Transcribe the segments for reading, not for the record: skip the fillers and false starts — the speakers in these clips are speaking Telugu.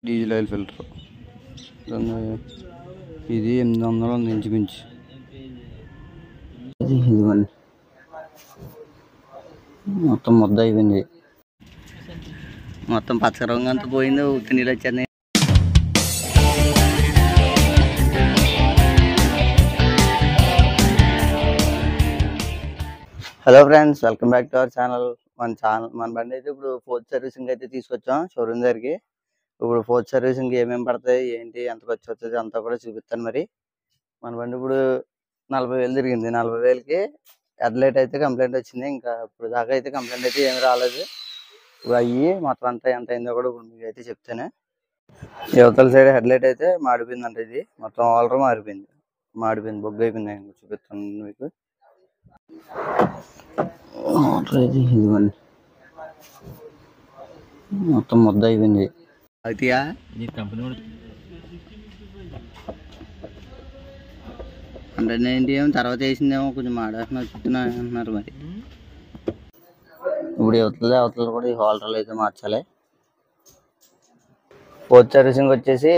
డీజిల్ ఆయిల్ ఫిల్టర్ ఇది 800 ఉంది ఇంచుమించు. ఇదిగోండి మొత్తం ముద్ద అయిపోయింది, మొత్తం పచ్చ రంగు అంతా పోయింది, ఉత్తి నీళ్ళు వచ్చేది. Hello friends, welcome back to our channel. మన బండి అయితే ఇప్పుడు ఫోర్త్ సర్వీసింగ్ అయితే తీసుకొచ్చాం షోరూమ్ దగ్గరికి. ఇప్పుడు ఫోర్త్ సర్వీసింగ్ ఏమేమి పడతాయి, ఏంటి, ఎంత ఖర్చు వస్తుంది అంతా కూడా చూపిస్తాను. మరి మన బండి ఇప్పుడు 40,000 తిరిగింది. 40,000కి హెడ్లైట్ అయితే కంప్లైంట్ వచ్చింది. ఇంకా ఇప్పుడు దాకా అయితే కంప్లైంట్ అయితే ఏమి రాలేదు. ఇప్పుడు అయ్యి మొత్తం అంతా ఎంత అయిందో కూడా ఇప్పుడు మీకు అయితే చెప్తాను. యువతల సైడ్ హెడ్లైట్ అయితే మాడిపోయిందంట. ఇది మొత్తం ఆల్రెడీ మాడిపోయింది, బొగ్గు అయిపోయింది. చూపిస్తాను మీకు. ఇదిగోండి మొత్తం ముద్ద అయిపోయింది. అవుతాయా అంటే ఏంటి, ఏమో తర్వాత వేసిందేమో కొంచెం మాడేస్తున్నా చెప్తున్నా అంటున్నారు. మరి ఇప్పుడు అవతల కూడా ఈ హోల్డర్లు అయితే మార్చాలి. ఫోర్త్ సర్వీసింగ్ వచ్చేసి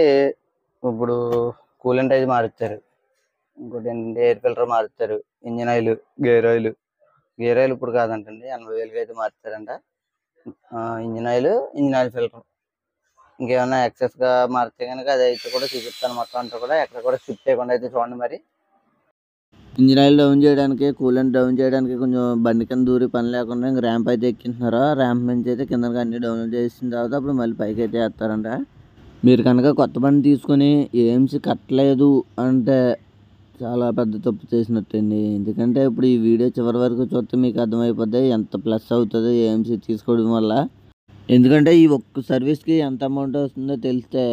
ఇప్పుడు కూలెంట్ అయితే మారుస్తారు, ఇంకోటి ఏంటంటే ఎయిర్ ఫిల్టర్ మారుస్తారు, ఇంజిన్ ఆయిల్, గేర్ ఆయిల్ ఇప్పుడు కాదంటండి 80,000కి అయితే మారుతారంట. ఇంజిన్ ఆయిల్ ఫిల్టర్ ఇంకేమన్నా ఎక్సెస్గా మారితే కనుక అది అయితే కూడా చూపిస్తాను. మొత్తం అంతా కూడా ఎక్కడ కూడా స్కిప్ చేయకుండా అయితే చూడండి. మరి ఇంజిన్ ఆయిల్ డౌన్ చేయడానికి, కూలెంట్ డౌన్ చేయడానికి కొంచెం బండి కింద దూరి పని లేకుండా ఇంకా ర్యాంప్ అయితే ఎక్కింటున్నారు. ర్యాంప్ నుంచి అయితే కిందకి అన్ని డౌన్ చేసిన తర్వాత అప్పుడు మళ్ళీ పైకి అయితే వేస్తారంట. మీరు కనుక కొత్త బండి తీసుకొని ఏఎంసీ కట్టలేదు అంటే చాలా పెద్ద తప్పు చేసినట్టండి. ఎందుకంటే ఇప్పుడు ఈ వీడియో చివరి వరకు చూస్తే మీకు అర్థమైపోద్ది ఎంత ప్లస్ అవుతుందో ఏఎంసీ తీసుకోవడం వల్ల. ఎందుకంటే ఈ ఒక్క సర్వీస్కి ఎంత అమౌంట్ వస్తుందో తెలిస్తే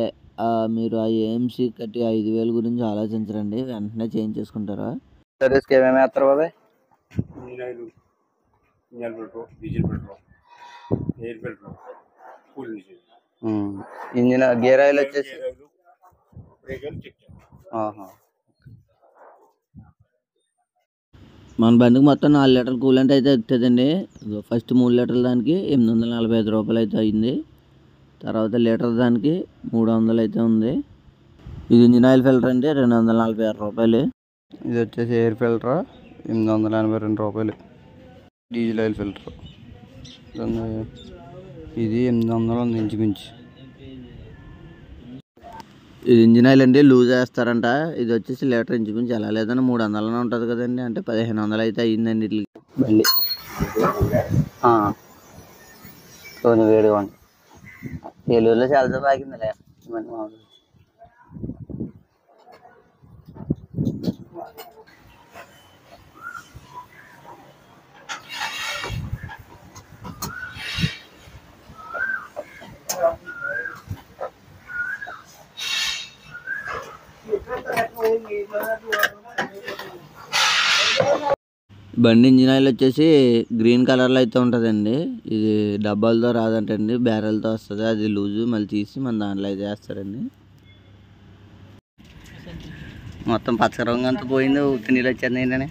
మీరు ఆ ఏఎంసీ కట్టి 5,000 గురించి ఆలోచించరండి, వెంటనే చేంజ్ చేసుకుంటారా. సర్వీస్కి ఏమేమి వేస్తారు బాబాయ్? ఇంజిన్ గేర్ ఆయిల్ వచ్చేసి మన బండికి మొత్తం 4 లీటర్ల కూలెంట్ అయితే ఎక్కుతుందండి. ఫస్ట్ 3 లీటర్ల దానికి 845 రూపాయలు అయితే అయింది. తర్వాత లీటర్ దానికి 300 అయితే ఉంది. ఇది ఇంజిన్ ఆయిల్ ఫిల్టర్ అంటే 246 రూపాయలు. ఇది వచ్చేసి ఎయిర్ ఫిల్టర్ 882 రూపాయలు. డీజిల్ ఆయిల్ ఫిల్టర్ ఇది 800 ఉంది ఇంచుమించు. ఇది ఇంజిన్ ఆయిల్ అండి, లూజ్ వేస్తారంట. ఇది వచ్చేసి లీటర్ ఇంచుమించు ఎలా లేదని 300 ఉంటుంది కదండి, అంటే 1,500 అయితే అయ్యిందండి ఇట్లకి బండి. కొంచెం వేడిగా ఉంది. ఏలూరులో చాలా బాగిందిలే. బండి ఇంజిన్ ఆయిల్ వచ్చేసి గ్రీన్ కలర్లో అయితే ఉంటుందండి. ఇది డబ్బాలతో రాదంటండి, బ్యారెల్తో వస్తుంది. అది లూజు మళ్ళీ తీసి మన దాంట్లో అయితే వేస్తారండి. మొత్తం పచ్చ రంగు అంతా పోయింది, ఉత్తి నీళ్ళు వచ్చేది. ఏంటనే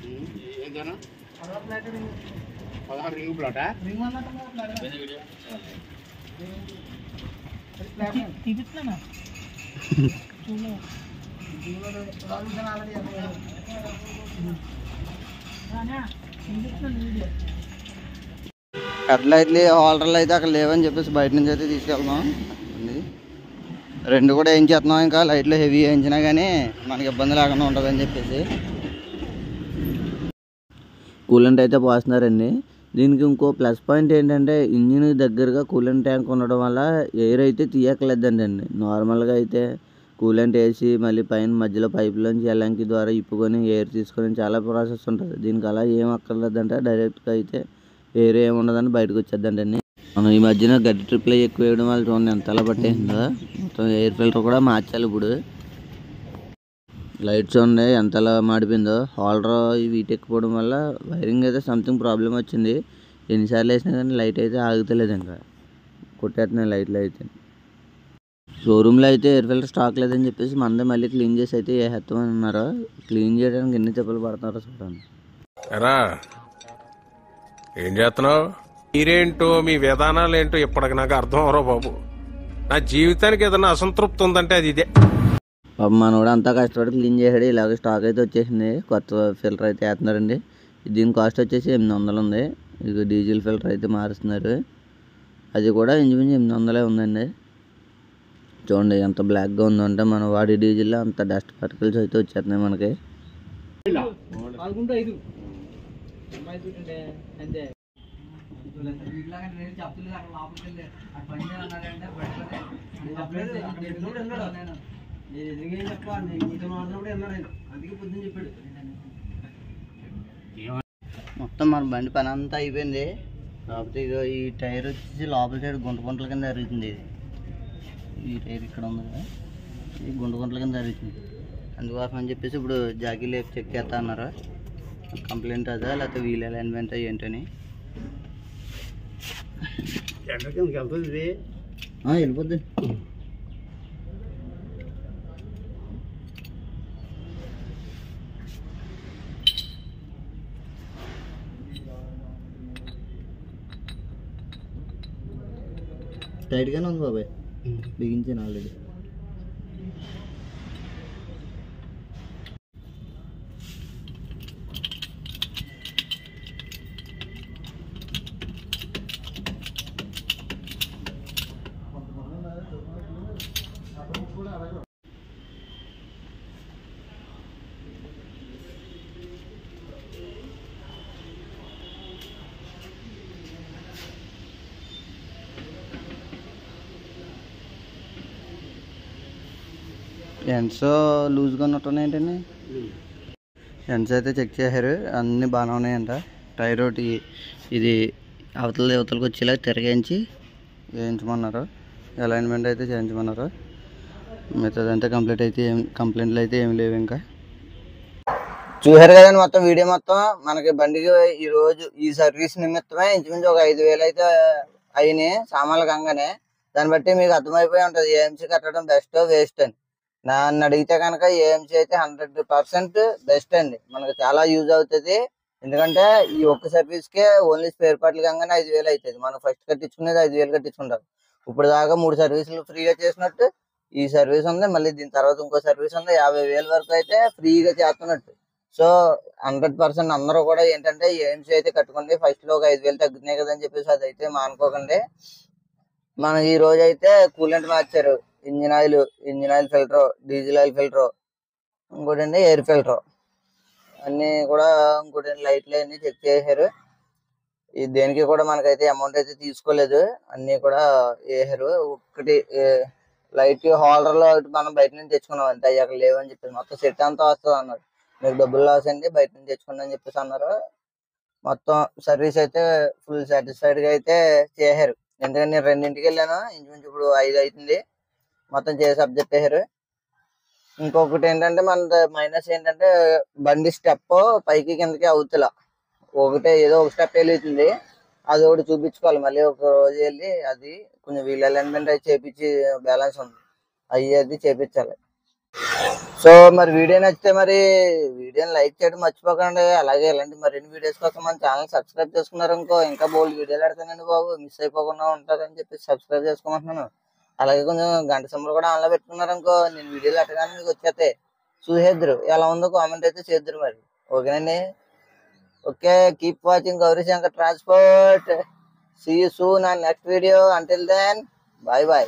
హెడ్లైట్లు, హోల్డర్లు అయితే అక్కడ లేవని చెప్పేసి బయట నుంచి అయితే తీసుకెళ్తున్నాం. రెండు కూడా ఏం చేస్తున్నాం, ఇంకా లైట్లు హెవీ వేయించినా కానీ మనకి ఇబ్బంది లేకుండా ఉంటుందని చెప్పేసి కూలెంట్ అయితే పోస్తున్నారండి. దీనికి ఇంకో ప్లస్ పాయింట్ ఏంటంటే ఇంజిన్ దగ్గరగా కూలెంట్ ట్యాంక్ ఉండడం వల్ల ఎయిర్ అయితే తీయక్కలేదండి. నార్మల్గా అయితే కూలెంట్ వేసి మళ్ళీ పైన మధ్యలో పైపులోంచి ఎల్లంకి ద్వారా ఇప్పుకొని ఎయిర్ తీసుకొని చాలా ప్రాసెస్ ఉంటుంది. దీనికి అలా ఏం అక్కర్లేదంటే డైరెక్ట్గా అయితే ఎయిర్ ఏమి ఉండదని బయటకు వచ్చేద్దండి. మనం ఈ మధ్యన గడ్డి ట్రిప్లు ఎక్కువ వేయడం వల్ల చూడండి ఎంత అలా పట్టేసిందో. మొత్తం ఎయిర్ ఫిల్టర్ కూడా మార్చాలి. ఇప్పుడు లైట్స్ చూడండి ఎంత అలా మాడిపోయిందో. హోల్డర్ వీటి ఎక్కిపోవడం వల్ల వైరింగ్ అయితే సంథింగ్ ప్రాబ్లం వచ్చింది. ఎన్నిసార్లు వేసినా కానీ లైట్ అయితే ఆగుతలేదు, ఇంకా కొట్టేస్తున్నాయి లైట్లు అయితే. షోరూంలో అయితే ఎయిర్ ఫిల్టర్ స్టాక్ లేదని చెప్పేసి మనదే మళ్ళీ క్లీన్ చేసి అయితే వేస్తామని అన్నారు. క్లీన్ చేయడానికి ఎన్ని చెప్పులు పడుతున్నారో చూడండి. ఏం చేస్తున్నావు? మీరేంటో మీ విధానాలు ఏంటో ఇప్పటికి నాకు అర్థం అవరో బాబు. నా జీవితానికి ఏదైనా అసంతృప్తి ఉందంటే అది ఇదే. మన కూడా అంతా కష్టపడి క్లీన్ చేసాడు. ఇలాగ స్టాక్ అయితే వచ్చేసింది. కొత్త ఫిల్టర్ అయితే వేస్తున్నారండి. దీని కాస్ట్ వచ్చేసి 800 ఉంది. ఇది డీజిల్ ఫిల్టర్ అయితే మారుస్తున్నారు. అది కూడా ఇంచుమించు 800 ఉందండి. చూడండి ఎంత బ్లాక్గా ఉందంటే మనం వాడి డీజిల్లో అంత డస్ట్ పార్టికల్స్ అయితే వచ్చేస్తున్నాయి మనకి. మొత్తం మన బండి పని అంతా అయిపోయింది. కాకపోతే ఇక ఈ టైర్ వచ్చేసి లోపల సైడ్ గుంట గుంటల కింద అరుగుతుంది. ఈ టైర్ ఇక్కడ ఉంది కదా, ఈ గుంట గుంటల కింద అరుగుతుంది. అందుకోసం అని చెప్పేసి ఇప్పుడు జాకీ లేపు చెక్ చేస్తా అన్నారు. కంప్లైంట్ అదా లేకపోతే వీల్ అలైన్మెంట్ ఏంటని వెళ్ళిపోద్ది. టైట్గానే ఉంది బాబాయ్, బిగించాను ఆల్రెడీ. ఎండ్స్ లూజ్గా ఉన్నట్టున్నాయి ఏంటండి. ఎండ్స్ అయితే చెక్ చేశారు, అన్నీ బాగానే ఉన్నాయంట. టైర్ ఒకటి ఇది అవతలకి వచ్చేలా తిరగేయించి వేయించమన్నారు. అలైన్మెంట్ అయితే చేయించమన్నారు. మిగతాదంటే కంప్లైంట్లు అయితే ఏమి లేవు. ఇంకా చూసారు కదండి మొత్తం వీడియో. మొత్తం మనకి బండికి ఈ సర్వీస్ నిమిత్తమే ఇంచుమించు ఒక 5,000 అయితే అయినాయి సామాన్లు కంగానే. దాన్ని బట్టి మీకు అర్థమైపోయి ఉంటుంది ఏఎంసీ కట్టడం బెస్ట్ వేస్ట్ అని. నన్ను అడిగితే కనుక ఏఎంసీ అయితే 100% బెస్ట్ అండి. మనకు చాలా యూజ్ అవుతుంది. ఎందుకంటే ఈ ఒక్క సర్వీస్కే ఓన్లీ స్పేర్ పార్ట్లు కంగానే 5,000 అవుతుంది. మనం ఫస్ట్ కట్టించుకునేది 5,000 కట్టించుకుంటాం. ఇప్పుడు దాకా 3 సర్వీసులు ఫ్రీగా చేసినట్టు ఈ సర్వీస్ ఉంది. మళ్ళీ దీని తర్వాత ఇంకో సర్వీస్ ఉంది. 50,000 వరకు అయితే ఫ్రీగా చేస్తున్నట్టు. సో 100% అందరూ కూడా ఏంటంటే ఏఎంసీ అయితే కట్టుకోండి. ఫస్ట్ లో ఒక 5,000 తగ్గుతున్నాయి కదని చెప్పేసి అది అయితే మానుకోకండి. మనం ఈ రోజు అయితే కూలెంట్ మార్చారు, engine oil filter, diesel oil filter, ఇంకోటి ఎయిర్ ఫిల్టర్ అన్ని కూడా, ఇంకోటి లైట్లు అన్ని చెక్ చేశారు. దేనికి కూడా మనకైతే అమౌంట్ అయితే తీసుకోలేదు, అన్ని కూడా వేసారు. ఒకటి లైట్ హోల్డర్ లో మనం బయట నుంచి తెచ్చుకున్నాం అంతే, అక్కడ లేవని చెప్పేసి మొత్తం సెట్ అంతా వస్తుంది అన్నారు. మీకు డబ్బులు లాస్ అండి, బయట నుంచి తెచ్చుకోండి అని చెప్పేసి అన్నారు. మొత్తం సర్వీస్ అయితే ఫుల్ సాటిస్ఫైడ్ గా అయితే చేశారు. ఎందుకంటే నేను 2ంటికి వెళ్ళాను, ఇంచుమించు ఇప్పుడు 5 అవుతుంది. మొత్తం చేసి అబ్జెక్ట్ చేశారు. ఇంకొకటి ఏంటంటే మన మైనస్ ఏంటంటే బండి స్టెప్ పైకి కిందకి అవుతులా, ఏదో ఒక స్టెప్ వెళ్తుంది. అది ఒకటి చూపించుకోవాలి. మళ్ళీ ఒక రోజు వెళ్ళి అది కొంచెం వీల్ అలైన్మెంట్ అయితే చేపించి బ్యాలెన్స్ ఉంది, అది చేపించాలి. సో మరి వీడియో నచ్చితే మరి వీడియోని లైక్ చేయడం మర్చిపోకండి. అలాగే ఇలాంటి మరిన్ని వీడియోస్ కోసం మన ఛానల్ సబ్స్క్రైబ్ చేసుకున్నారు అనుకో, ఇంకా బోల్డ్ వీడియోలు పెడతానండి బాబు, మిస్ అయిపోకుండా ఉంటారని చెప్పి సబ్స్క్రైబ్ చేసుకోమంటున్నాను. అలాగే కొంచెం గంట సింబల్ కూడా ఆన్లో పెట్టుకున్నారు అనుకో, నేను వీడియోలు పెట్టగానే మీకు వచ్చేస్తే చూసేద్దరు. ఎలా ఉందో కామెంట్ అయితే చేద్దరు మరి. ఓకేనండి. Okay, keep watching Gowrishankar transport. See you soon on next video. Until then, bye bye.